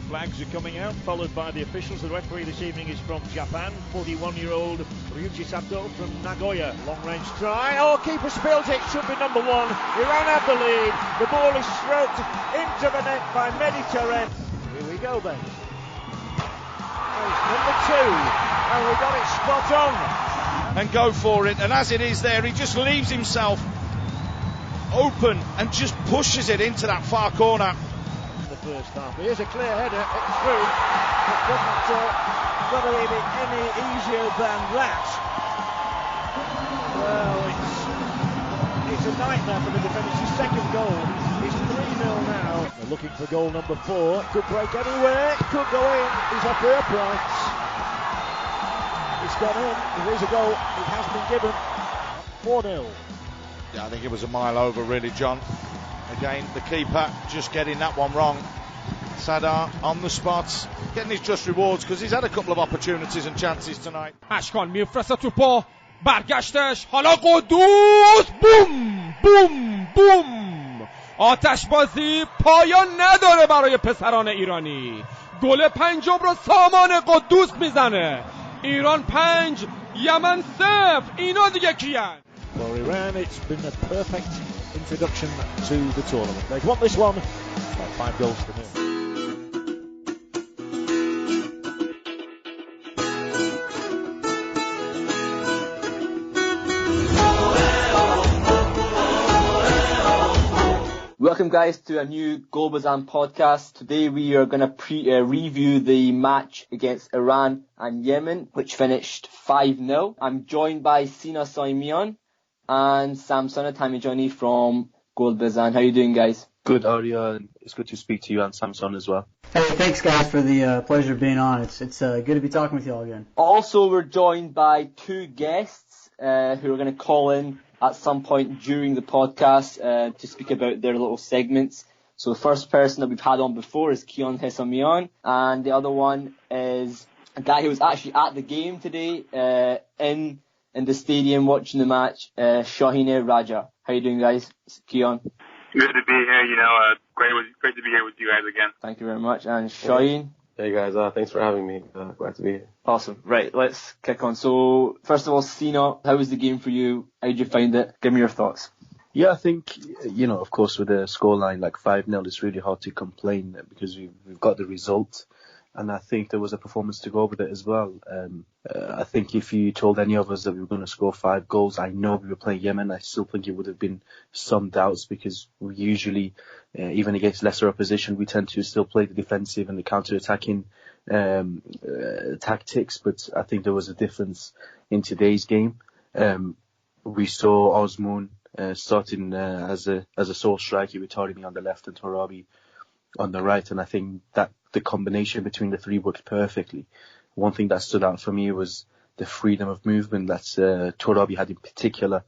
flags are coming out, followed by the officials. The referee this evening is from Japan, 41-year-old Ryuji Sato from Nagoya. Long-range try. Oh, keeper spills it. Should be number one. Iran have the lead. The ball is stroked into the net by Mehdi Taremi. Here we go then. Number two. And we got it spot on. And go for it. And as it is there, he just leaves himself open and just pushes it into that far corner. In the first half. Here's a clear header. It's through. It doesn't got to be any easier than that. Well, it's a nightmare for the defenders. His second goal is 3-0 now. They're looking for goal number 4. It could break anywhere. It could go in. He's up here, Price. It's gone in. There is a goal. It has been given. 4-0. Yeah, I think it was a mile over, really, John. Again, the keeper just getting that one wrong. Sadar on the spot, getting his just rewards because he's had a couple of opportunities and chances tonight. اشکان میفرسته توپو برگشتش حالا قدوس بوم بوم بوم آتش بازی پایان نداره برای پسران ایرانی. گل پنجم رو سامان قدوس میزنه. ایران 5 یمن 0. اینا دیگه کیان؟ For Iran, it's been a perfect introduction to the tournament. They've won this one by 5 goals to 0. Welcome guys to a new Bezan podcast. Today we are going to review the match against Iran and Yemen, which finished 5-0. I'm joined by Sina Saimion and Samsona Tamijani from Bezan. How are you doing, guys? Good, Arya, and it's good to speak to you and Samson as well. Hey, thanks guys for the pleasure of being on. It's good to be talking with you all again. Also, we're joined by 2 guests who are going to call in at some point during the podcast to speak about their little segments. So the first person that we've had on before is Kion Hesamian, and the other one is a guy who was actually at the game today in the stadium watching the match, Shahine Raja. How you doing, guys? It's Kion. Good to be here, great to be here with you guys again. Thank you very much. And Shaheen? Hey guys, thanks for having me. Glad to be here. Awesome. Right, let's kick on. So, first of all, Sina, how was the game for you? How did you find it? Give me your thoughts. Yeah, I think, of course, with a scoreline like 5-0, it's really hard to complain because we've got the result. And I think there was a performance to go with it as well. I think if you told any of us that we were going to score 5 goals, I know we were playing Yemen, I still think it would have been some doubts because we usually, even against lesser opposition, we tend to still play the defensive and the counter-attacking tactics. But I think there was a difference in today's game. We saw Osmoon starting as a sole striker with Taremi on the left and Torabi on the right, and I think that the combination between the 3 worked perfectly. One thing that stood out for me was the freedom of movement that Torabi had in particular.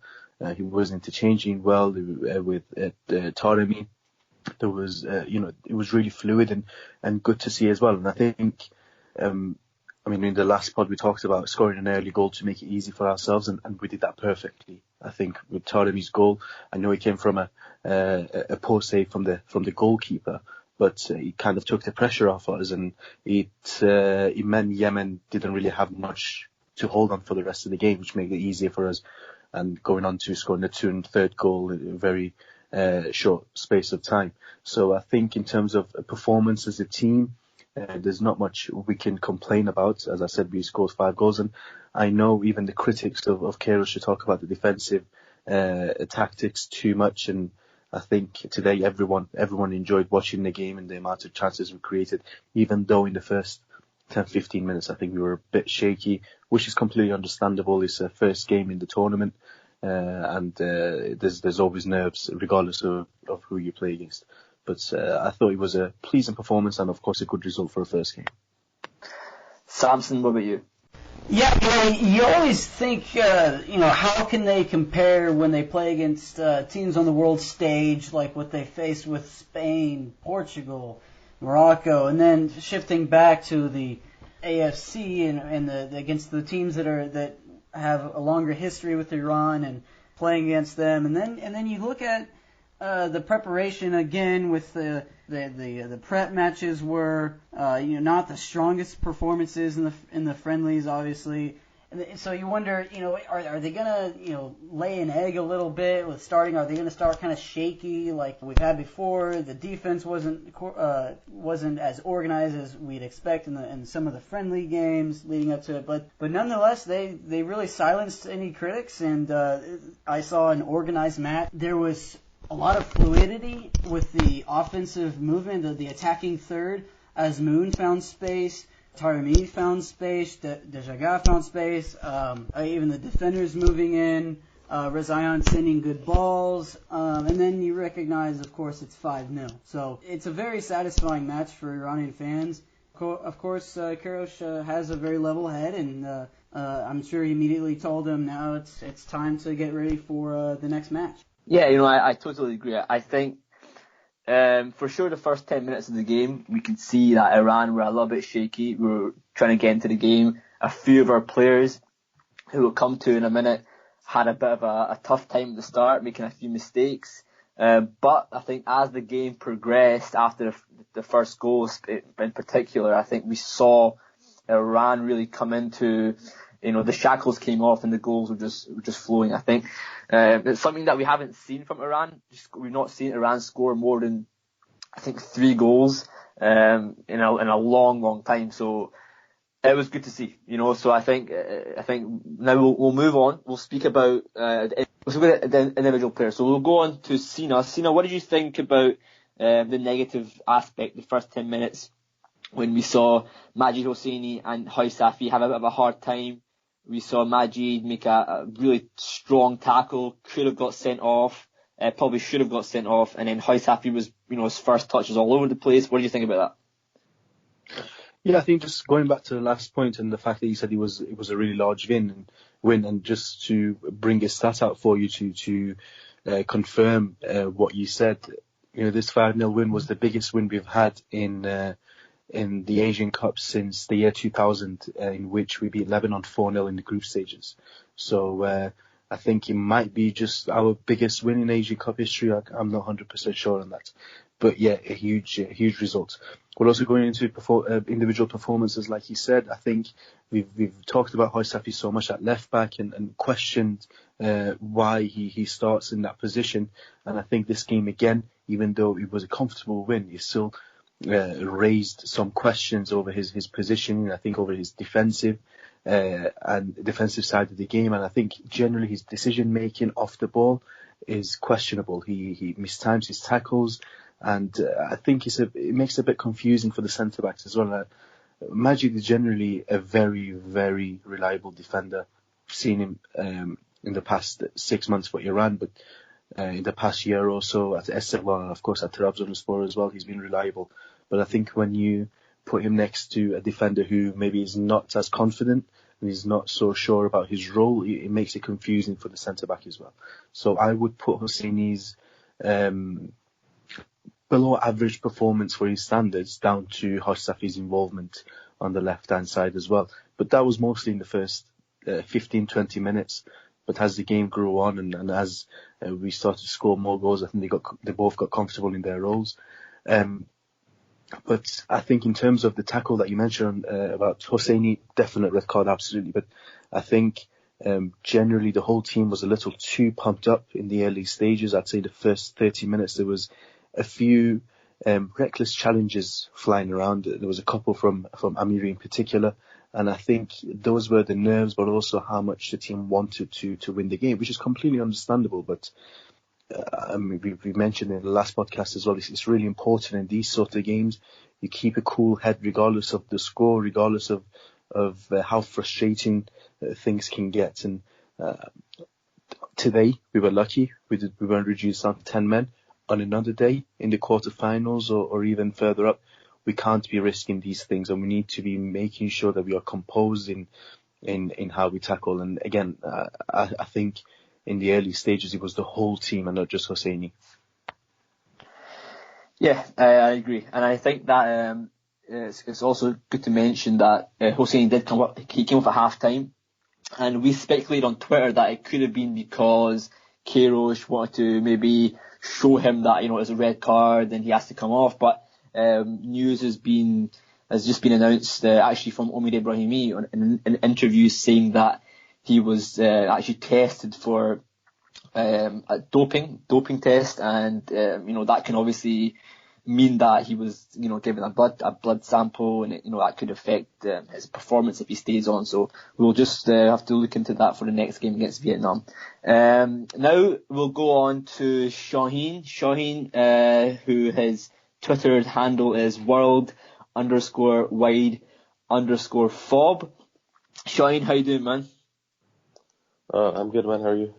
He was interchanging well with Taremi. There was, it was really fluid and good to see as well. And I think, in the last pod we talked about scoring an early goal to make it easy for ourselves, and we did that perfectly. I think with Taremi's goal, I know he came from a poor save from the goalkeeper, but he kind of took the pressure off us, and it meant Yemen didn't really have much to hold on for the rest of the game, which made it easier for us. And going on to scoring the 2nd and 3rd goal in a very short space of time. So I think in terms of performance as a team, there's not much we can complain about. As I said, we scored 5 goals, and I know even the critics of Kairos should talk about the defensive tactics too much, and I think today everyone enjoyed watching the game and the amount of chances we created, even though in the first 10-15 minutes I think we were a bit shaky, which is completely understandable. It's a first game in the tournament, and there's always nerves regardless of who you play against. But I thought it was a pleasing performance and of course a good result for a first game. Samson, what about you? Yeah, you always think, how can they compare when they play against teams on the world stage, like what they faced with Spain, Portugal, Morocco, and then shifting back to the AFC and against the teams that have a longer history with Iran and playing against them, and then you look at The preparation again with the prep matches were not the strongest performances in the friendlies, obviously. And so you wonder, are they gonna lay an egg a little bit with starting? Are they gonna start kind of shaky like we've had before? The defense wasn't as organized as we'd expect in some of the friendly games leading up to it. But nonetheless, they really silenced any critics, and I saw an organized match. There was a lot of fluidity with the offensive movement, the attacking third, as Moon found space, Taremi found space, Dejaga found space, even the defenders moving in, Rezayan sending good balls, and then you recognize, of course, it's 5-0. So it's a very satisfying match for Iranian fans. Of course, Queiroz has a very level head, and I'm sure he immediately told him now it's time to get ready for the next match. Yeah, I totally agree. I think for sure the first 10 minutes of the game, we could see that Iran were a little bit shaky. We were trying to get into the game. A few of our players, who we'll come to in a minute, had a bit of a tough time at the start, making a few mistakes. But I think as the game progressed, after the first goal in particular, I think we saw Iran really come into, the shackles came off and the goals were just flowing. I think it's something that we haven't seen from Iran. We've not seen Iran score more than, I think, 3 goals in a long time. So it was good to see, So I think now we'll move on. We'll speak about the individual players. So we'll go on to Sina. Sina, what did you think about the negative aspect, the first 10 minutes, when we saw Majid Hosseini and Housafi have a bit of a hard time? We saw Majid make a really strong tackle, could have got sent off, probably should have got sent off, and then Housafi was, his first touch was all over the place. What do you think about that? Yeah, I think just going back to the last point and the fact that you said it was a really large win, and just to bring a stat out for you to confirm what you said, this 5-0 win was the biggest win we've had in the Asian Cup since the year 2000, in which we beat Lebanon 4-0 in the group stages. So I think it might be just our biggest win in Asian Cup history. I'm not 100% sure on that. But yeah, a huge result. We're also going into individual performances, like you said. I think we've talked about Housafi so much at left back and questioned why he starts in that position. And I think this game again, even though it was a comfortable win, it still raised some questions over his positioning. I think over his defensive side of the game, and I think generally his decision making off the ball is questionable. He mistimes his tackles, and I think it makes it a bit confusing for the centre backs as well. Majid is generally a very, very reliable defender. I've seen him in the past 6 months for Iran, but in the past year or so at Esteghlal, and of course at Trabzonspor as well, he's been reliable. But I think when you put him next to a defender who maybe is not as confident and is not so sure about his role, it makes it confusing for the centre-back as well. So I would put Hosseini's below average performance for his standards down to Housafi's involvement on the left-hand side as well. But that was mostly in the first 15-20 minutes. But as the game grew on and as we started to score more goals, I think they both got comfortable in their roles. But I think in terms of the tackle that you mentioned about Hosseini, definite red card, absolutely. But I think generally the whole team was a little too pumped up in the early stages. I'd say the first 30 minutes there was a few reckless challenges flying around. There was a couple from Amiri in particular. And I think those were the nerves, but also how much the team wanted to win the game, which is completely understandable. But we mentioned in the last podcast as well, it's really important in these sort of games, you keep a cool head regardless of the score, regardless of how frustrating things can get. And today we were lucky, we weren't reduced down to 10 men. On another day, in the quarterfinals or even further up, we can't be risking these things, and we need to be making sure that we are composed in how we tackle. And again, I think in the early stages it was the whole team and not just Hosseini. Yeah, I agree, and I think that it's also good to mention that Hosseini did come up. He came off at half time, and we speculated on Twitter that it could have been because Queiroz wanted to maybe show him that, it's a red card and he has to come off. But news has just been announced actually from Omid Ibrahimi in interviews saying that he was actually tested for a doping test, and that can obviously mean that he was given a blood sample, and that could affect his performance if he stays on. So we'll just have to look into that for the next game against Vietnam. Now we'll go on to Shaheen, who his Twitter handle is world_wide_fob. Shaheen, how you doing, man? I'm good, man. How are you?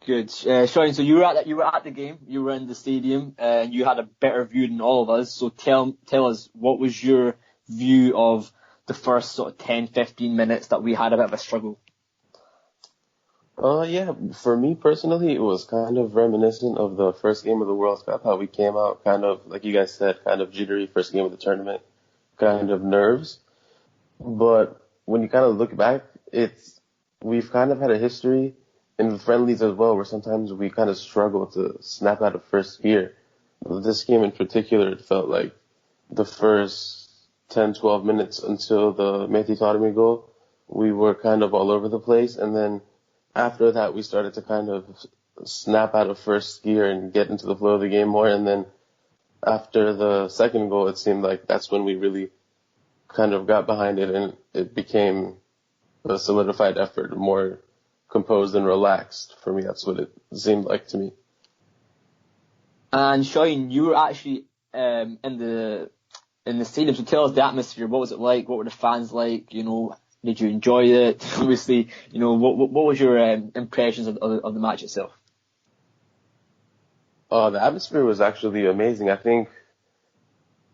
Good. Shaheen, so you were at the game, you were in the stadium, and you had a better view than all of us. So tell us, what was your view of the first sort of 10-15 minutes that we had a bit of a struggle? Yeah, for me personally, it was kind of reminiscent of the first game of the World Cup, how we came out kind of, like you guys said, kind of jittery first game of the tournament, kind of nerves. But when you kind of look back, we've kind of had a history in the friendlies as well, where sometimes we kind of struggle to snap out of first gear. This game in particular, it felt like the first 10-12 minutes until the Mehdi Taremi goal, we were kind of all over the place. And then after that, we started to kind of snap out of first gear and get into the flow of the game more. And then after the second goal, it seemed like that's when we really kind of got behind it, and it became a solidified effort, more composed and relaxed. For me, that's what it seemed like to me. And Shaheen, you were actually in the stadium, so tell us the atmosphere. What was it like? What were the fans like? Did you enjoy it? Obviously, what was your impressions of the match itself? The atmosphere was actually amazing. I think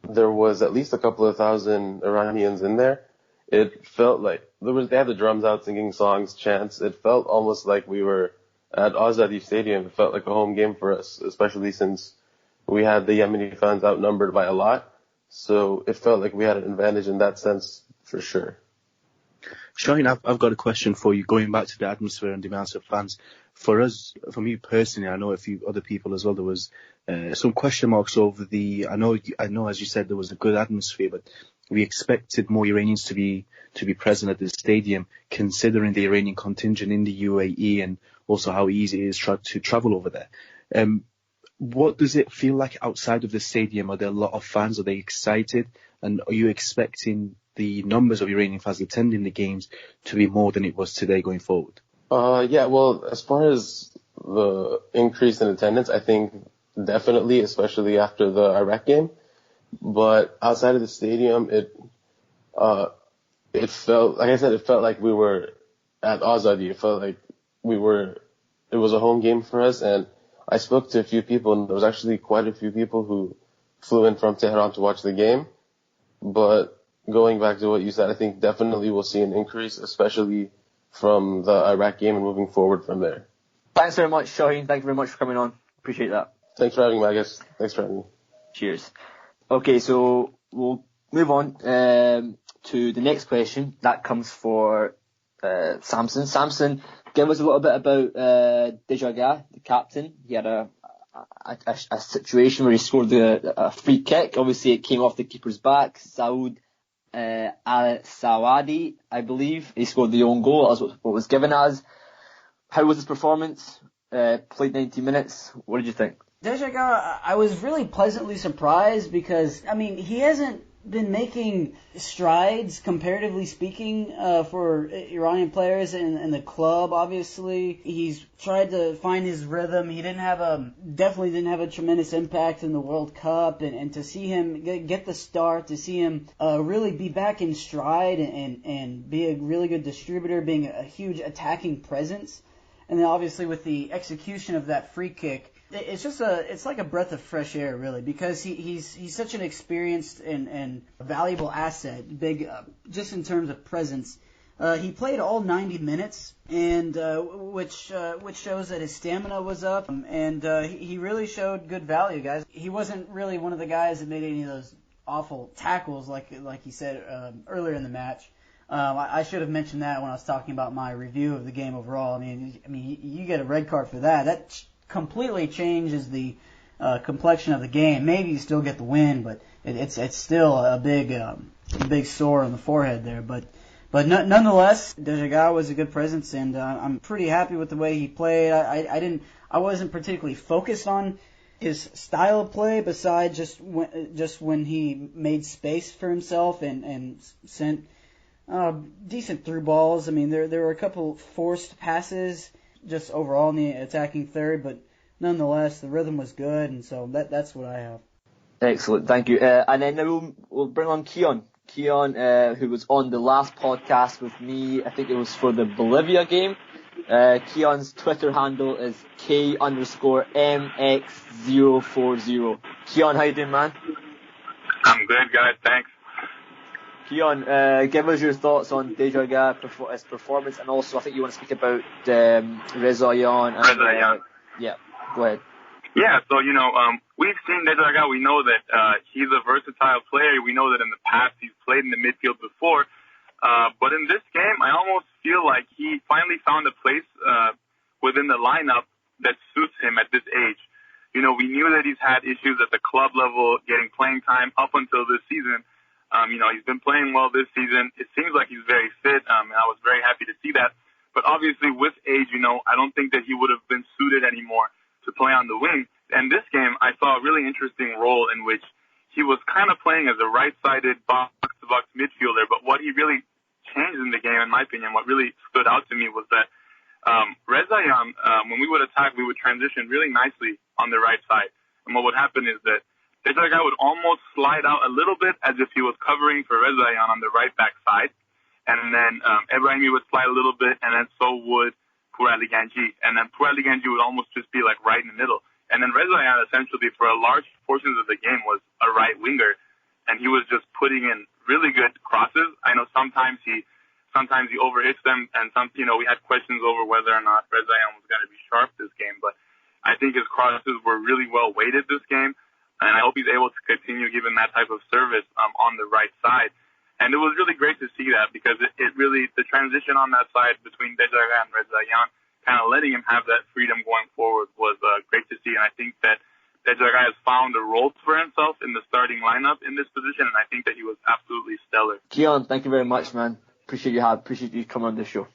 there was at least a couple of thousand Iranians in there. It felt like they had the drums out singing songs, chants. It felt almost like we were at Azadi Stadium. It felt like a home game for us, especially since we had the Yemeni fans outnumbered by a lot. So it felt like we had an advantage in that sense, for sure. Shaheen, I've got a question for you, going back to the atmosphere and the amount of fans. For me personally, I know a few other people as well, there was some question marks over I know, as you said, there was a good atmosphere, but we expected more Iranians to be present at the stadium, considering the Iranian contingent in the UAE and also how easy it is to travel over there. What does it feel like outside of the stadium? Are there a lot of fans? Are they excited? And are you expecting the numbers of Iranian fans attending the games to be more than it was today going forward? Yeah, well, as far as the increase in attendance, I think definitely, especially after the Iraq game. But outside of the stadium, it felt, like I said, it felt like we were at Azadi. It felt like it was a home game for us. And I spoke to a few people, and there was actually quite a few people who flew in from Tehran to watch the game. But going back to what you said, I think definitely we'll see an increase, especially from the Iraq game and moving forward from there. Thanks very much, Shaheen. Thank you very much for coming on. Appreciate that. Thanks for having me, I guess. Thanks for having me. Cheers. Okay, so we'll move on to the next question. That comes for Samson. Samson, give us a little bit about Dejaga, the captain. He had a situation where he scored a free kick. Obviously, it came off the keeper's back. Saud Al-Sawadi, I believe. He scored the own goal. That was what was given as. How was his performance? Played 90 minutes. What did you think? Dejaga, I was really pleasantly surprised because, he hasn't been making strides, comparatively speaking, for Iranian players in the club, obviously. He's tried to find his rhythm. He definitely didn't have a tremendous impact in the World Cup, and to see him get the start, to see him really be back in stride and be a really good distributor, being a huge attacking presence. And then obviously with the execution of that free kick, it's like a breath of fresh air, really, because he's such an experienced and valuable asset, big just in terms of presence. He played all 90 minutes, and which shows that his stamina was up, and he really showed good value, guys. He wasn't really one of the guys that made any of those awful tackles, like he said earlier in the match. I should have mentioned that when I was talking about my review of the game overall. I mean, you get a red card for that. That completely changes the complexion of the game. Maybe you still get the win, but it's still a big sore on the forehead there. But nonetheless, Dejaga was a good presence, and I'm pretty happy with the way he played. I wasn't particularly focused on his style of play, besides just when he made space for himself and sent decent through balls. I mean, there were a couple forced passes just overall in the attacking third, but nonetheless, the rhythm was good, and so that's what I have. Excellent, thank you. And then now we'll bring on Keon. Keon, who was on the last podcast with me, I think it was for the Bolivia game. Keon's Twitter handle is K_MX040. Keon, how you doing, man? I'm good, guys. Thanks. Keon, give us your thoughts on Dejaga's performance, and also I think you want to speak about Rezaian. Yeah, go ahead. Yeah, so, we've seen Dejaga. We know that he's a versatile player. We know that in the past he's played in the midfield before. But in this game, I almost feel like he finally found a place within the lineup that suits him at this age. We knew that he's had issues at the club level getting playing time up until this season. He's been playing well this season. It seems like he's very fit, and I was very happy to see that. But obviously with age, I don't think that he would have been suited anymore to play on the wing. And this game, I saw a really interesting role in which he was kind of playing as a right-sided box-to-box midfielder. But what he really changed in the game, in my opinion, what really stood out to me was that Rezaian, when we would attack, we would transition really nicely on the right side. And what would happen is that Dejaga would almost slide out a little bit as if he was covering for Rezaian on the right back side. And then Ebrahimi would slide a little bit, and then so would Pourali Ganji. And then Pourali Ganji would almost just be like right in the middle. And then Rezaian essentially for a large portions of the game was a right winger, and he was just putting in really good crosses. I know sometimes he overhits them, and we had questions over whether or not Rezaian was going to be sharp this game, but I think his crosses were really well weighted this game, and I hope he's able to continue giving that type of service on the right side. And it was really great to see that, because it really, the transition on that side between Dejaga and Rezaian, kind of letting him have that freedom going forward was great to see. And I think that Dejaga has found a role for himself in the starting lineup in this position, and I think that he was absolutely stellar. Keon, thank you very much, man. Appreciate you coming on the show.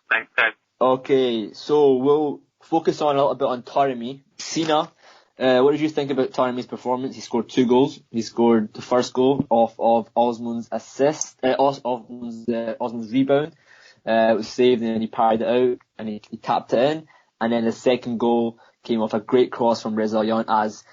Thanks, guys. Okay, so we'll focus on a little bit on Taremi. Sina, what did you think about Taremi's performance? He scored 2 goals. He scored the first goal off of Osman's assist, Osman's rebound. It was saved, and then he parried it out, and he tapped it in. And then the second goal came off a great cross from Rezaian, as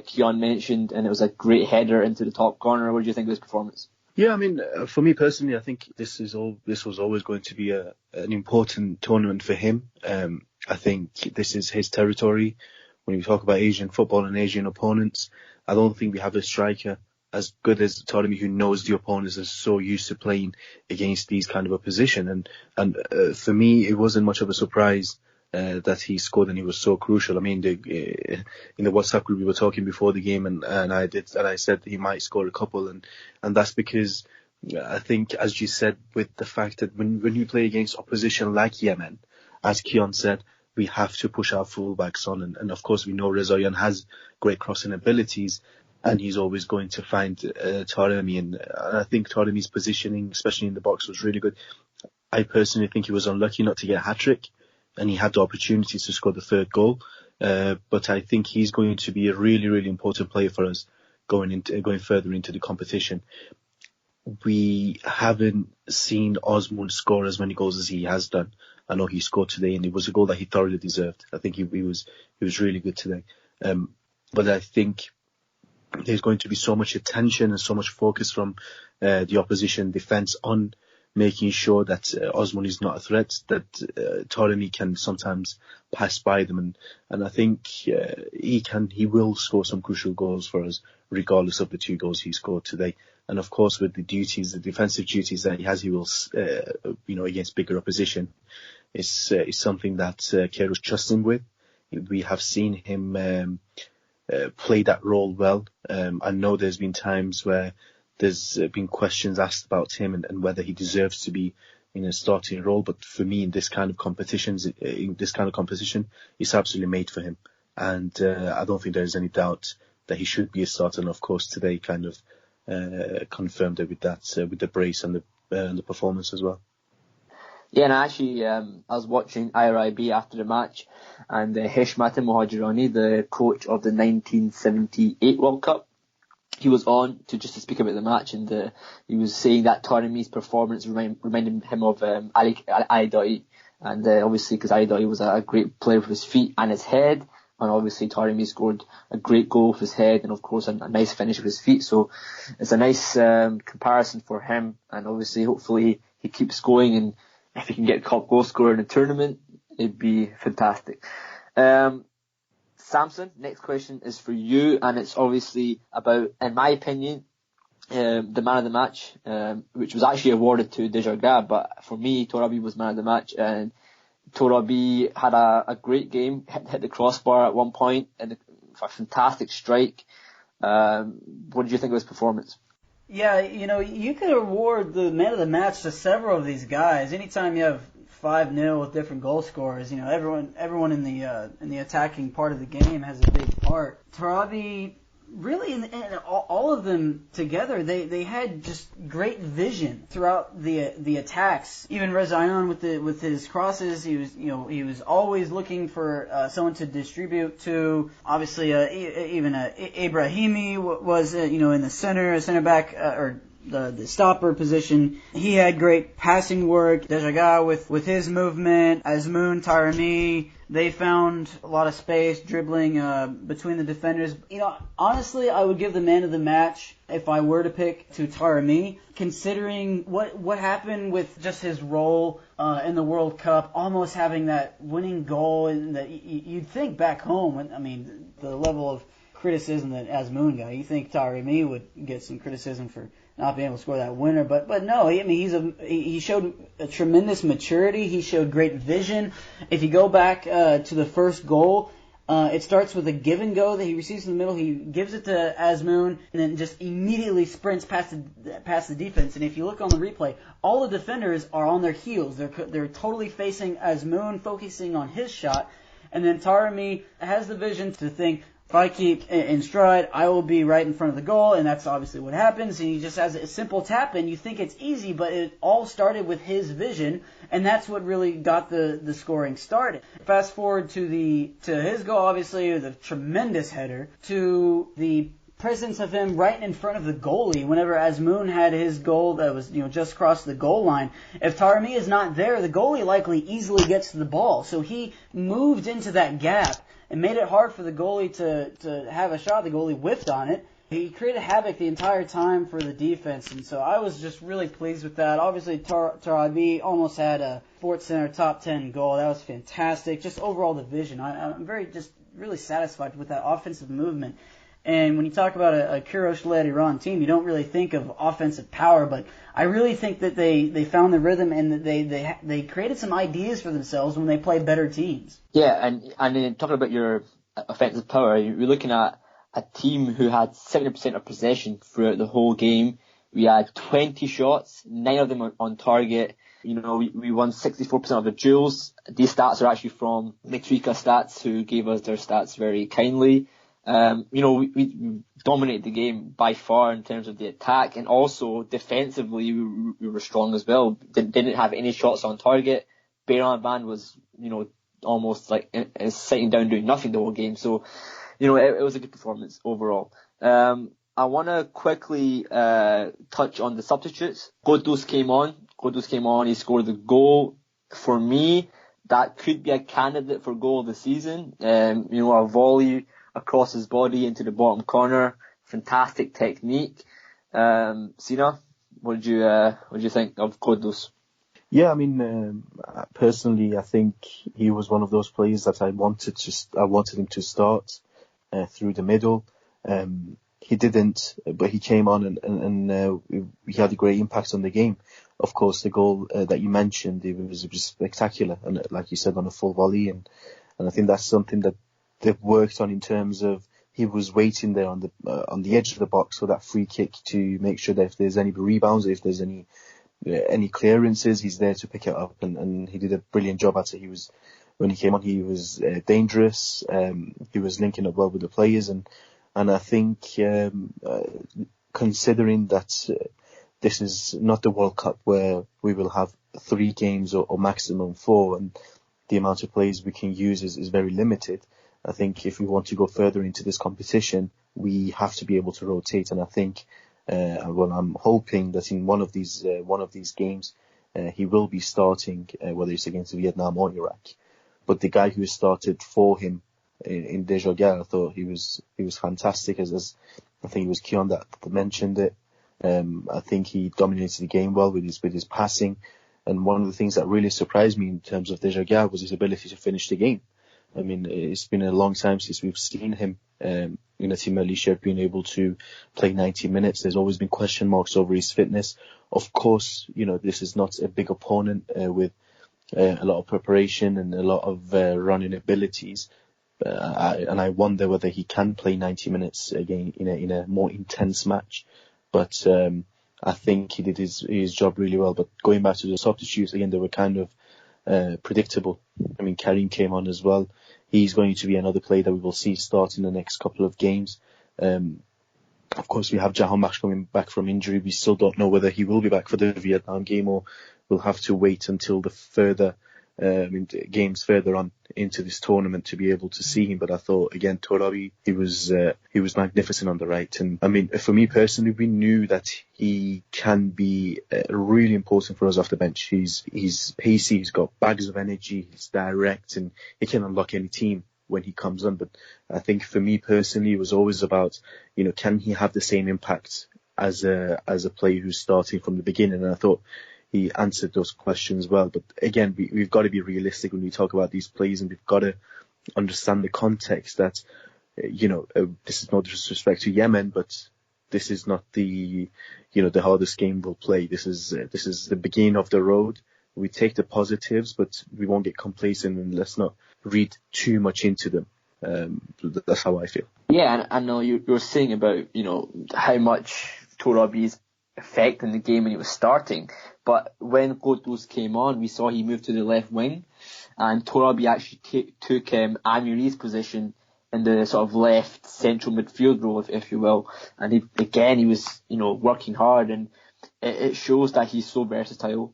Keon mentioned, and it was a great header into the top corner. What did you think of his performance? Yeah, I mean, for me personally, I think this was always going to be an important tournament for him. I think this is his territory. When we talk about Asian football and Asian opponents, I don't think we have a striker as good as Taremi, who knows the opponents, is so used to playing against these kind of opposition. And for me, it wasn't much of a surprise that he scored, and he was so crucial. I mean, in the WhatsApp group we were talking before the game, and I said that he might score a couple, and that's because I think, as you said, with the fact that when you play against opposition like Yemen, as Keon said, we have to push our fullbacks on, and of course we know Rezaian has great crossing abilities, and he's always going to find Taremi, and I think Taremi's positioning, especially in the box, was really good. I personally think he was unlucky not to get a hat-trick, and he had the opportunity to score the third goal, but I think he's going to be a really, really important player for us going further into the competition. We haven't seen Osman score as many goals as he has done. I know he scored today, and it was a goal that he thoroughly deserved. I think he was really good today. But I think there's going to be so much attention and so much focus from the opposition defence on making sure that Osman is not a threat, that Taremi can sometimes pass by them, and I think he will score some crucial goals for us, regardless of the 2 goals he scored today. And of course, with the defensive duties that he has, he will, against bigger opposition, is something that Queiroz trusts him with. We have seen him play that role well. I know there's been times where there's been questions asked about him and whether he deserves to be in a starting role. But for me, in this kind of competition, it's absolutely made for him. and I don't think there's any doubt that he should be a starter. And of course, today kind of confirmed it with that, with the brace and the performance as well. Yeah, and actually, I was watching IRIB after the match, and Heshmat Mohajirani, the coach of the 1978 World Cup, he was on to speak about the match, and he was saying that Taremi's performance reminded him of Ali Dai, and obviously because Ali Dai was a great player with his feet and his head, and obviously Taremi scored a great goal with his head, and of course a nice finish with his feet. So it's a nice comparison for him, and obviously hopefully he keeps going, and if he can get top goal scorer in the tournament, it'd be fantastic. Samson, next question is for you, and it's obviously about, in my opinion, the man of the match, which was actually awarded to Desjardins, but for me, Torabi was man of the match, and Torabi had a great game, hit the crossbar at one point, and a fantastic strike. What did you think of his performance? Yeah, you could award the man of the match to several of these guys. Anytime you have 5-0 with different goal scorers, everyone in the attacking part of the game has a big part. Torabi, really, and all of them together, they had just great vision throughout the attacks. Even Rezayan with his crosses, he was always looking for someone to distribute to. Obviously, even Ibrahimi was in the center back or the stopper position. He had great passing work. Desjardins with his movement. Azmoun, Taremi, they found a lot of space dribbling between the defenders. Honestly, I would give the man of the match, if I were to pick, to Taremi, considering what happened with just his role in the World Cup, almost having that winning goal, and that you'd think back home, the level of criticism that Azmoun got, you think Taremi would get some criticism for not being able to score that winner, but no, he showed a tremendous maturity. He showed great vision. If you go back to the first goal, it starts with a give and go that he receives in the middle. He gives it to Azmoun and then just immediately sprints past the defense. And if you look on the replay, all the defenders are on their heels. They're totally facing Azmoun, focusing on his shot. And then Taremi has the vision to think, if I keep in stride, I will be right in front of the goal, and that's obviously what happens. And he just has a simple tap, and you think it's easy, but it all started with his vision, and that's what really got the scoring started. Fast forward to his goal, obviously, the tremendous header, to the presence of him right in front of the goalie whenever Azmoun had his goal that was just crossed the goal line. If Taremi is not there, the goalie likely easily gets to the ball. So he moved into that gap and made it hard for the goalie to have a shot. The goalie whiffed on it. He created havoc the entire time for the defense, and so I was just really pleased with that. Obviously, Torabi almost had a Sports Center top 10 goal. That was fantastic. Just overall the vision. I'm really satisfied with that offensive movement. And when you talk about a Kurosh-led Iran team, you don't really think of offensive power, but I really think that they found the rhythm, and that they created some ideas for themselves when they played better teams. Yeah, and talking about your offensive power, you're looking at a team who had 70% of possession throughout the whole game. We had 20 shots, 9 of them are on target. We won 64% of the duels. These stats are actually from Metrika Stats, who gave us their stats very kindly. We dominated the game by far in terms of the attack, and also defensively we were strong as well. Didn't have any shots on target. Bezan Band was, almost like sitting down doing nothing the whole game. So, it was a good performance overall. I want to quickly touch on the substitutes. Godus came on. He scored the goal. For me, that could be a candidate for goal of the season. A volley across his body into the bottom corner. Fantastic technique. Sina, what did you think of Godus? Yeah, personally, I think he was one of those players that I wanted him to start through the middle. He didn't, but he came on and he had a great impact on the game. Of course, the goal that you mentioned, it was spectacular, and like you said, on a full volley, and I think that's something that they've worked on in terms of he was waiting there on the edge of the box for that free kick to make sure that if there's any rebounds, if there's any clearances, he's there to pick it up, and he did a brilliant job at it. He was when he came on, he was dangerous. He was linking up well with the players, and I think considering that this is not the World Cup where we will have 3 games or maximum 4, and the amount of players we can use is very limited. I think if we want to go further into this competition, we have to be able to rotate, and I think, I'm hoping that in one of these games, he will be starting, whether it's against Vietnam or Iraq. But the guy who started for him in Dejaga, I thought he was fantastic. As I think it was Keon that mentioned it. I think he dominated the game well with his passing. And one of the things that really surprised me in terms of Dejaga was his ability to finish the game. I mean, it's been a long time since we've seen him in a team Alicia being able to play 90 minutes. There's always been question marks over his fitness. Of course, this is not a big opponent with a lot of preparation and a lot of running abilities. And I wonder whether he can play 90 minutes again in a more intense match. But I think he did his job really well. But going back to the substitutes, again, they were kind of predictable. I mean, Karim came on as well. He's going to be another player that we will see start in the next couple of games. Of course, we have Jahan Baksh coming back from injury. We still don't know whether he will be back for the Vietnam game, or we'll have to wait until the further games further on into this tournament to be able to see him. But I thought, again, Torabi, he was magnificent on the right. And I mean, for me personally, we knew that he can be really important for us off the bench. He's pacey, he's got bags of energy, he's direct, and he can unlock any team when he comes on. But I think for me personally, it was always about, can he have the same impact as a player who's starting from the beginning? And I thought he answered those questions well. But again, we've got to be realistic when we talk about these players, and we've got to understand the context that, this is no disrespect to Yemen, but this is not the hardest game we'll play. This is the beginning of the road. We take the positives, but we won't get complacent, and let's not read too much into them. That's how I feel. Yeah, and I know you were saying about, how much Torabi's affecting the game when he was starting. But when Qudus came on, we saw he moved to the left wing, and Torabi actually took Amiri's position in the sort of left central midfield role, if you will. And he was, working hard, and it shows that he's so versatile,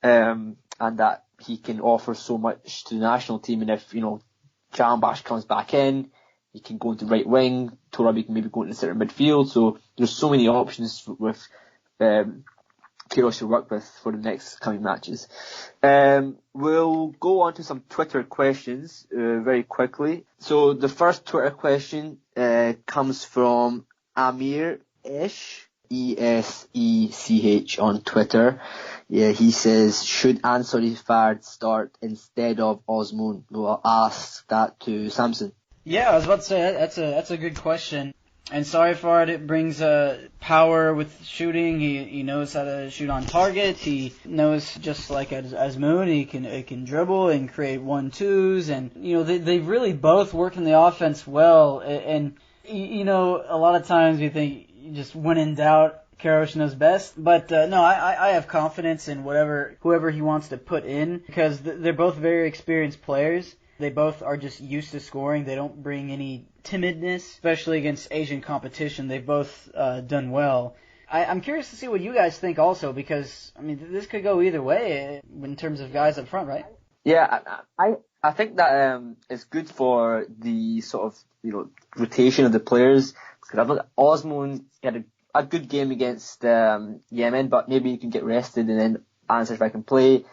and that he can offer so much to the national team. And if, Jahan Baksh comes back in, he can go into right wing, Torabi can maybe go into centre midfield. So there's so many options with Queiroz to work with for the next coming matches. We'll go on to some Twitter questions very quickly. So the first Twitter question comes from Amir Esh, Esech on Twitter. Yeah, he says, should Ansari Fard start instead of Osmoon? We'll ask that to Samson. Yeah, I was about to say that's a good question. And sorry for it brings power with shooting. He knows how to shoot on target. He knows, just like Azmoun, he can dribble and create 1-2s, and they really both work in the offense well. And a lot of times we think just when in doubt, Queiroz knows best. But no, I have confidence in whoever he wants to put in, because they're both very experienced players. They both are just used to scoring. They don't bring any timidness, especially against Asian competition. They've both done well. I'm curious to see what you guys think also, because, I mean, this could go either way in terms of guys up front, right? Yeah, I think that it's good for the sort of, rotation of the players. Because I thought Osmoon had a good game against Yemen, but maybe you can get rested and then answer if I can play.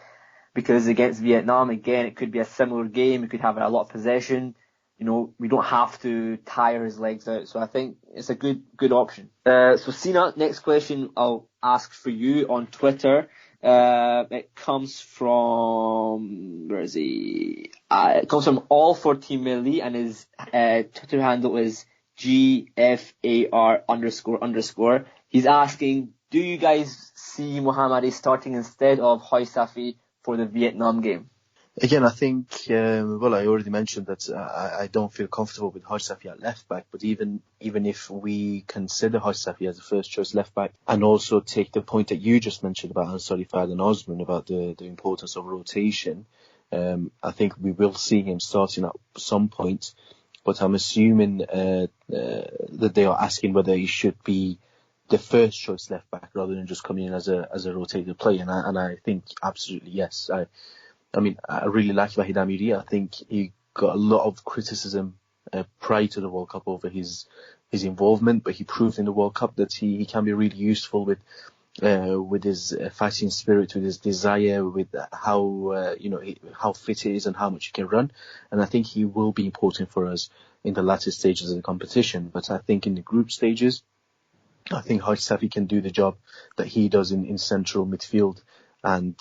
Because against Vietnam, again, it could be a similar game. We could have a lot of possession. We don't have to tire his legs out. So I think it's a good option. So Sina, next question I'll ask for you on Twitter. It comes from, where is he? It comes from All14Milli, and his Twitter handle is GFAR__. He's asking, do you guys see Mohammadi starting instead of Hoysafi for the Vietnam game? Again, I think, I already mentioned that I don't feel comfortable with Hoysafi at left back, but even if we consider Hoysafi as a first choice left back, and also take the point that you just mentioned about Ansari Fard and Osman, about the importance of rotation, I think we will see him starting at some point, but I'm assuming that they are asking whether he should be the first choice left back rather than just coming in as a rotated player, and I think absolutely yes. I mean, I really like Vahid Amiri. I think he got a lot of criticism prior to the World Cup over his involvement, but he proved in the World Cup that he can be really useful with his fighting spirit, with his desire, with how how fit he is and how much he can run. And I think he will be important for us in the latter stages of the competition. But I think in the group stages, I think Haj Safi can do the job that he does in central midfield, and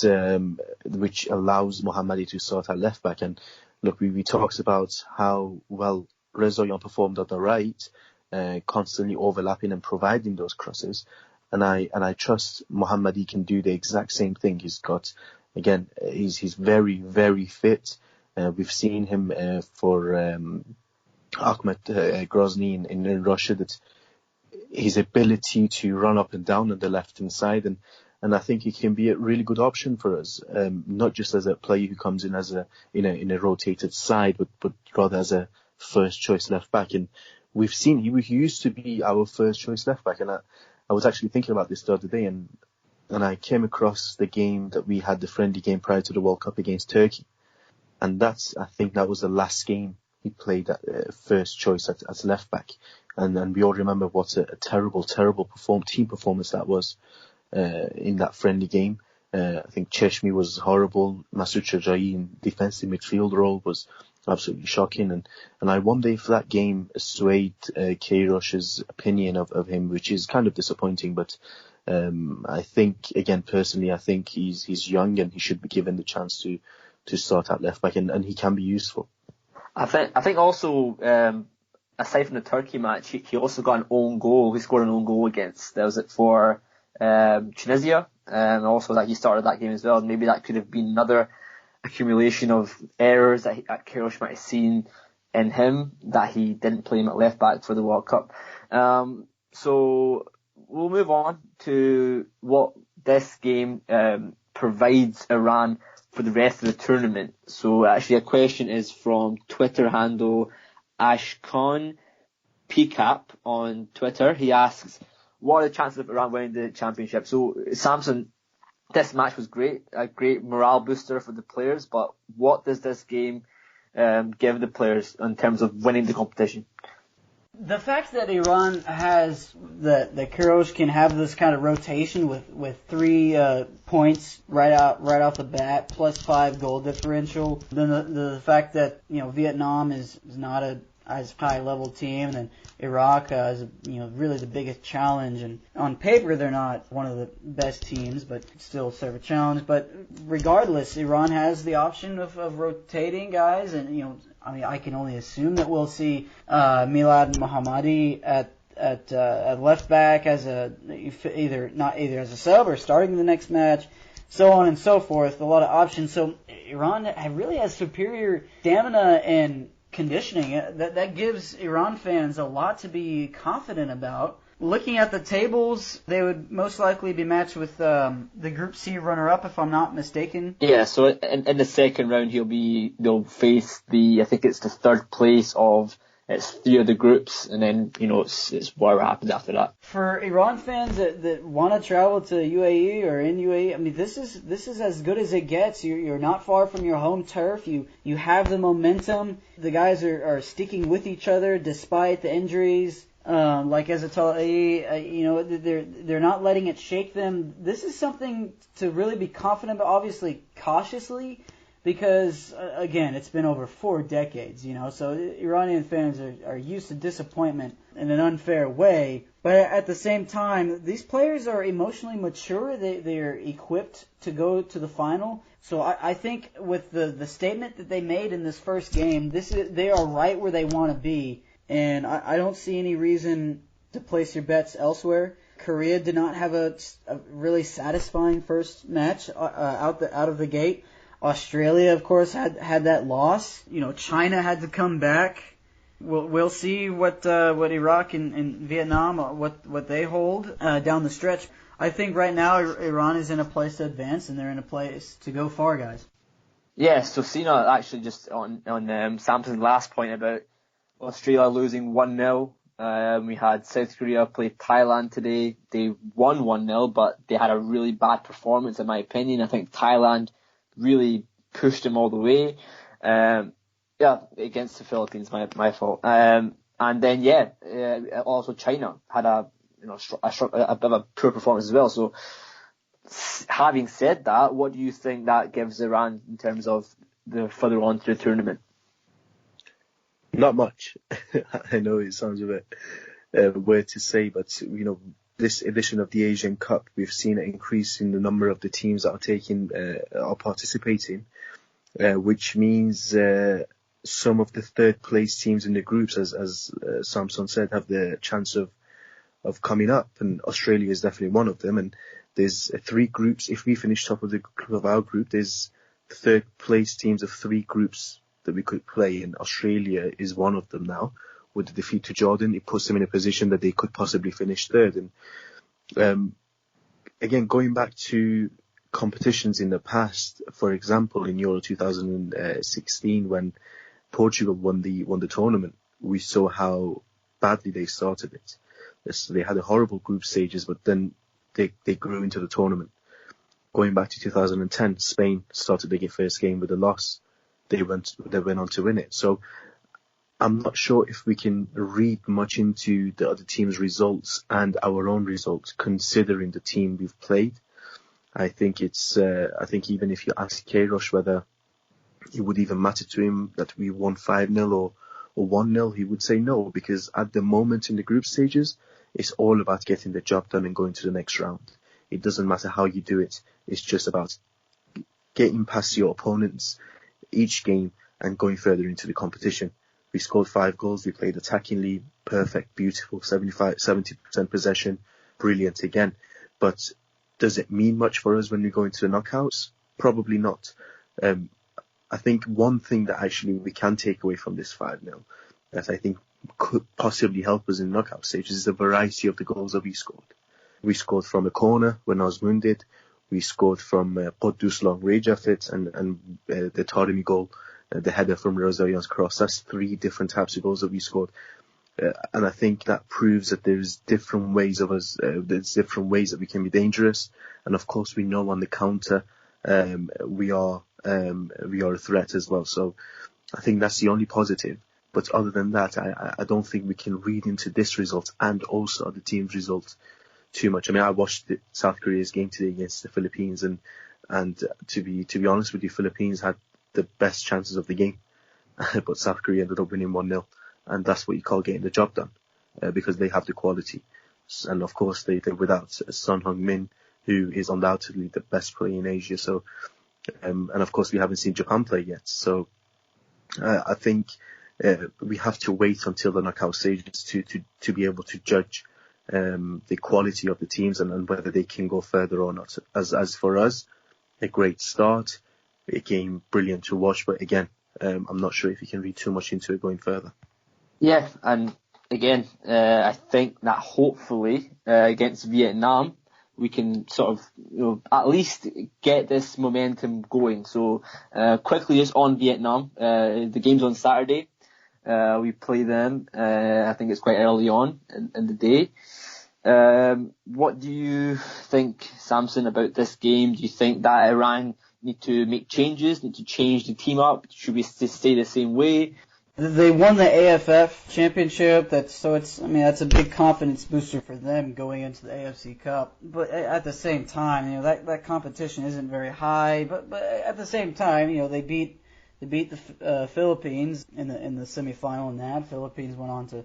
which allows Mohammadi to start at left back. And look, we talked about how well Rezoyan performed on the right, constantly overlapping and providing those crosses. And I trust Mohammadi can do the exact same thing. He's got, again, he's very, very fit. We've seen him for Akhmet Grozny in Russia, that his ability to run up and down on the left-hand side, and I think he can be a really good option for us, not just as a player who comes in as in a rotated side, but rather as a first choice left back. And we've seen he used to be our first choice left back, and I was actually thinking about this the other day, and I came across the game that we had, the friendly game prior to the World Cup against Turkey, and I think that was the last game he played at first choice as left back, and we all remember what a terrible team performance that was in that friendly game. I think Cheshmi was horrible. Masoud Shajai in defensive midfield role was absolutely shocking, and I wonder if that game swayed Queiroz's opinion of him, which is kind of disappointing. But I think, again, personally, I think he's young and he should be given the chance to start at left back, and he can be useful. I think also, aside from the Turkey match, he also got an own goal. He scored an own goal against, that was it for Tunisia, and also that he started that game as well. Maybe that could have been another accumulation of errors that Queiroz might have seen in him, that he didn't play him at left back for the World Cup. So we'll move on to what this game provides Iran for the rest of the tournament. So actually a question is from Twitter handle Ashkan Pcap on Twitter. He asks, what are the chances of Iran winning the championship? So Samson, this match was great, a great morale booster for the players, but what does this game give the players in terms of winning the competition? The fact that Iran has that Queiroz can have this kind of rotation with 3 points right off the bat, plus 5 goal differential. Then the fact that Vietnam is not as high level team, and Iraq is really the biggest challenge. And on paper they're not one of the best teams, but still serve a challenge. But regardless, Iran has the option of rotating guys, and I can only assume that we'll see Milad Mohammadi at left back as either as a sub or starting the next match, so on and so forth. A lot of options. So Iran really has superior stamina and conditioning. That gives Iran fans a lot to be confident about. Looking at the tables, they would most likely be matched with the Group C runner-up, if I'm not mistaken. Yeah, so in the second round, they'll face I think it's the third place of, it's 3 of the groups, and then, it's whatever happens after that. For Iran fans that want to travel to UAE or in UAE, this is as good as it gets. You're not far from your home turf. You have the momentum. The guys are sticking with each other despite the injuries. Like Ezatali, they're not letting it shake them. This is something to really be confident about, obviously cautiously, because again, it's been over 4 decades, so Iranian fans are used to disappointment in an unfair way. But at the same time, these players are emotionally mature. They're equipped to go to the final. So I think with the statement that they made in this first game, they are right where they want to be. And I don't see any reason to place your bets elsewhere. Korea did not have a really satisfying first match out of the gate. Australia, of course, had that loss. China had to come back. We'll see what Iraq and Vietnam, what they hold down the stretch. I think right now Iran is in a place to advance, and they're in a place to go far, guys. Yeah, so Sina, actually just on Samson's last point about Australia losing 1-0. We had South Korea play Thailand today. They won 1-0, but they had a really bad performance in my opinion. I think Thailand really pushed them all the way. Against the Philippines, my fault. And then also China had a bit of a poor performance as well. So having said that, what do you think that gives Iran in terms of the further on to the tournament? Not much. I know it sounds a bit weird to say, but this edition of the Asian Cup, we've seen an increase in the number of the teams that are participating, which means some of the third place teams in the groups, as Samson said, have the chance of coming up, and Australia is definitely one of them. And there's 3 groups. If we finish top of our group, there's third place teams of 3 groups that we could play, and Australia is one of them now. With the defeat to Jordan, it puts them in a position that they could possibly finish third. And again, going back to competitions in the past, for example, in Euro 2016, when Portugal won the tournament, we saw how badly they started it. So they had a horrible group stages, but then they grew into the tournament. Going back to 2010, Spain started their first game with a loss. They went on to win it. So I'm not sure if we can read much into the other team's results and our own results, considering the team we've played. I think even if you ask Queiroz whether it would even matter to him that we won 5-0 or 1-0, he would say no, because at the moment in the group stages, it's all about getting the job done and going to the next round. It doesn't matter how you do it. It's just about getting past your opponents each game and going further into the competition. We scored 5 goals. We played attackingly, perfect, beautiful, 70% possession, brilliant again. But does it mean much for us when we go into the knockouts? Probably not. I think one thing that actually we can take away from this 5-0 that I think could possibly help us in the knockout stages is the variety of the goals that we scored. We scored from a corner when Osman did. We scored from Quddus long range effort and the Taremi goal, the header from Rosarion's cross. That's 3 different types of goals that we scored. And I think that proves that there's different ways that we can be dangerous. And of course, we know on the counter, we are a threat as well. So I think that's the only positive. But other than that, I don't think we can read into this result and also the team's result too much. I mean, I watched South Korea's game today against the Philippines, and to be honest with you, Philippines had the best chances of the game, but South Korea ended up winning 1-0, and that's what you call getting the job done, because they have the quality, and of course they're without Son Heung-min, who is undoubtedly the best player in Asia. So, and of course we haven't seen Japan play yet. So, I think we have to wait until the knockout stages to be able to judge the quality of the teams and whether they can go further or not. As for us, a great start, a game brilliant to watch, but again, I'm not sure if you can read too much into it going further. Yeah, and again, I think that hopefully against Vietnam, we can sort of, at least get this momentum going. So quickly just on Vietnam, the game's on Saturday. We play them, I think it's quite early on in the day. What do you think, Samson, about this game? Do you think that Iran need to make changes, need to change the team up? Should we stay the same way? They won the AFF championship, that's a big confidence booster for them going into the AFC Cup. But at the same time, that competition isn't very high. But at the same time, they beat the Philippines in the semifinal, and that Philippines went on to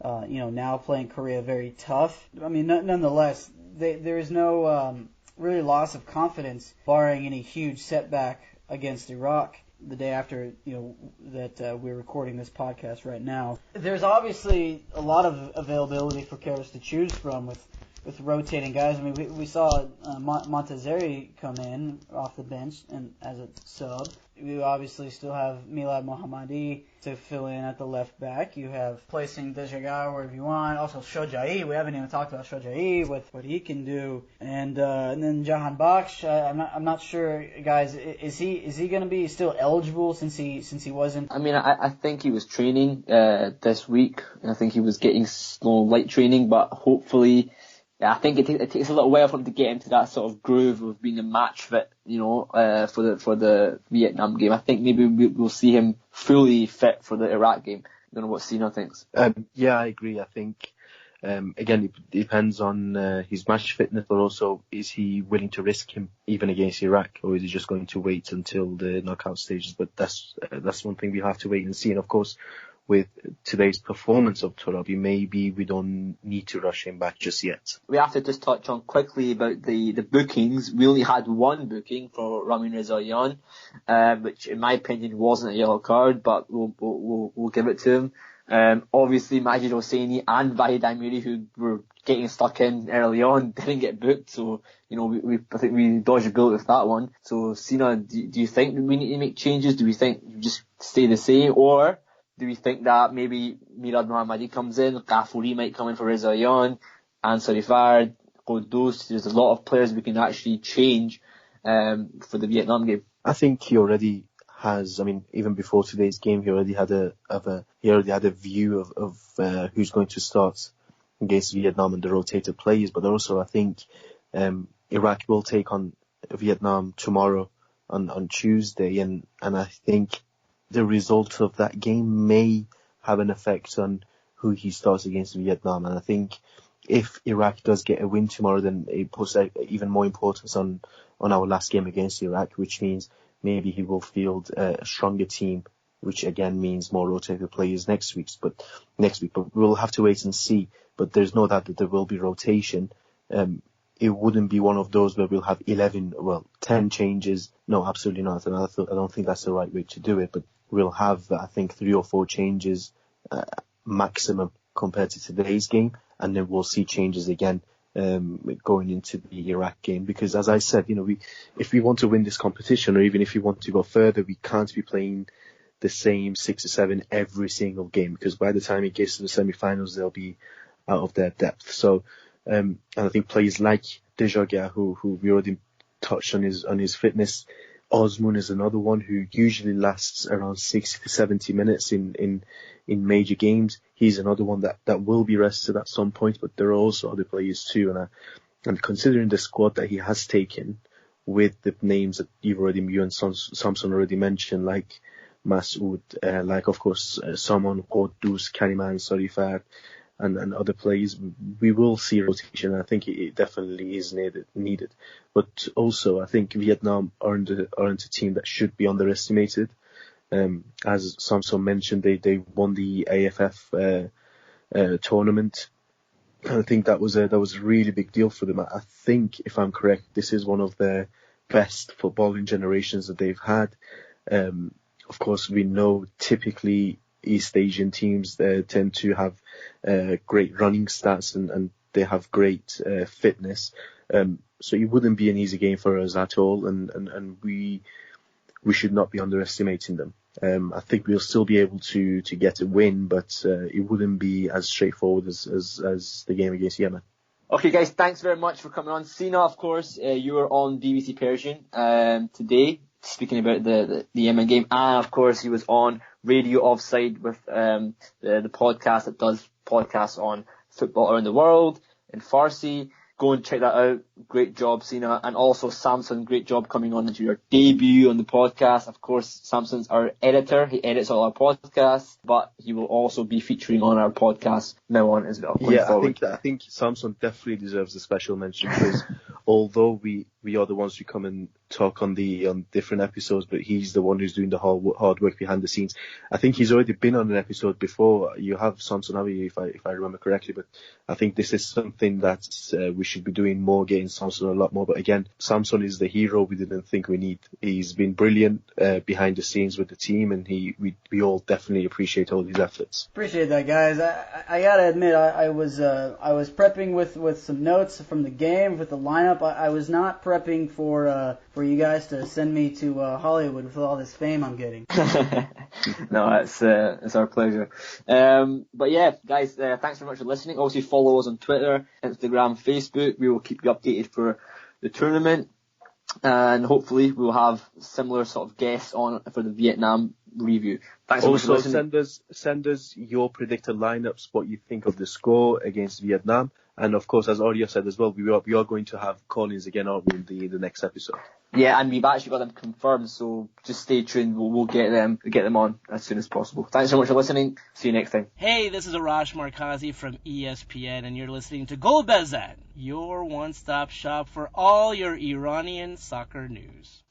now playing Korea very tough. I mean, nonetheless, there is no really loss of confidence, barring any huge setback against Iraq the day after that we're recording this podcast right now. There's obviously a lot of availability for Queiroz to choose from with with rotating guys. I mean, we saw Montezeri come in off the bench and as a sub. We obviously still have Milad Mohammadi to fill in at the left back. You have placing Dejagar wherever you want. Also Shojai. We haven't even talked about Shojai with what he can do. And then Jahan Baksh. I'm not sure, guys. Is he going to be still eligible since he wasn't? I mean, I think he was training this week. I think he was getting slow light training, but hopefully. Yeah, I think it takes a little while for him to get into that sort of groove of being a match fit, for the Vietnam game. I think maybe we'll see him fully fit for the Iraq game. I don't know what Sina thinks. Yeah, I agree. I think, again, it depends on his match fitness, but also is he willing to risk him even against Iraq, or is he just going to wait until the knockout stages? But that's one thing we have to wait and see. And of course, with today's performance of Torabi, maybe we don't need to rush him back just yet. We have to just touch on quickly about the bookings. We only had one booking for Ramin Rezaeian, which in my opinion wasn't a yellow card, but we'll give it to him. Obviously Majid Hosseini and Vahid Amiri, who were getting stuck in early on, didn't get booked, so I think we dodged a bullet with that one. So Sina, do you think we need to make changes? Do we think you just stay the same, or do we think that maybe Milad Mohammadi comes in, Ghafouri might come in for Rezaeian, Ansari Fard, Qudus? There's a lot of players we can actually change for the Vietnam game. I think he already has. I mean, even before today's game, he already had a view of who's going to start against Vietnam and the rotated players. But also, I think Iraq will take on Vietnam tomorrow on Tuesday, and I think the result of that game may have an effect on who he starts against Vietnam. And I think if Iraq does get a win tomorrow, then it puts even more importance on our last game against Iraq, which means maybe he will field a stronger team, which again means more rotated players next week. But we'll have to wait and see. But there's no doubt that there will be rotation. It wouldn't be one of those where we'll have 10 changes. No, absolutely not. And I don't think that's the right way to do it. But we'll have, I think, 3 or 4 changes maximum compared to today's game. And then we'll see changes again going into the Iraq game. Because as I said, if we want to win this competition, or even if we want to go further, we can't be playing the same 6 or 7 every single game. Because by the time it gets to the semi-finals, they'll be out of their depth. So, and I think players like Dejaga, who we already touched on his fitness. Osman is another one who usually lasts around 60 to 70 minutes in major games. He's another one that will be rested at some point, but there are also other players too. And considering the squad that he has taken, with the names that you and Samson already mentioned, like Masoud, like of course Samon, Qudus, Kariman, Sarifat, and other players, we will see rotation. I think it definitely is needed. But also, I think Vietnam aren't a team that should be underestimated. As Samson mentioned, they won the AFF tournament. And I think that was a really big deal for them. I think, if I'm correct, this is one of their best footballing generations that they've had. Of course, we know typically East Asian teams tend to have great running stats and they have great fitness. So it wouldn't be an easy game for us at all, and we should not be underestimating them. I think we'll still be able to get a win, but it wouldn't be as straightforward as the game against Yemen. Okay, guys, thanks very much for coming on. Sina, of course, you were on BBC Persian today, speaking about the Yemen game, and of course he was on Radio Offside with the podcast that does podcasts on football around the world in Farsi. Go and check that out. Great job, Sina. And also Samson, great job coming on into your debut on the podcast. Of course, Samson's our editor. He edits all our podcasts, but he will also be featuring on our podcast now on as well. Yeah, I think Samson definitely deserves a special mention, because although we are the ones who come and talk on different episodes, but he's the one who's doing the hard work behind the scenes. I think he's already been on an episode before. You have Samson, have you, if I remember correctly? But I think this is something that we should be doing more, getting Samson a lot more. But again, Samson is the hero we didn't think we need. He's been brilliant behind the scenes with the team, and we all definitely appreciate all his efforts. Appreciate that, guys. I gotta admit, I was prepping with some notes from the game, with the lineup. I was not prepping for you guys to send me to Hollywood with all this fame I'm getting. No, it's our pleasure. But yeah, guys, thanks very much for listening. Also follow us on Twitter, Instagram, Facebook. We will keep you updated for the tournament, and hopefully we'll have similar sort of guests on for the Vietnam review. Thanks so much for listening. Send us your predicted lineups, what you think of the score against Vietnam, and of course, as Audio said as well, we are going to have call-ins again, aren't we, in the next episode? Yeah, and we've actually got them confirmed, so just stay tuned. We'll get them on as soon as possible. Thanks so much for listening. See you next time. Hey, this is Arash Markazi from ESPN, and you're listening to Go Bezan, your one-stop shop for all your Iranian soccer news.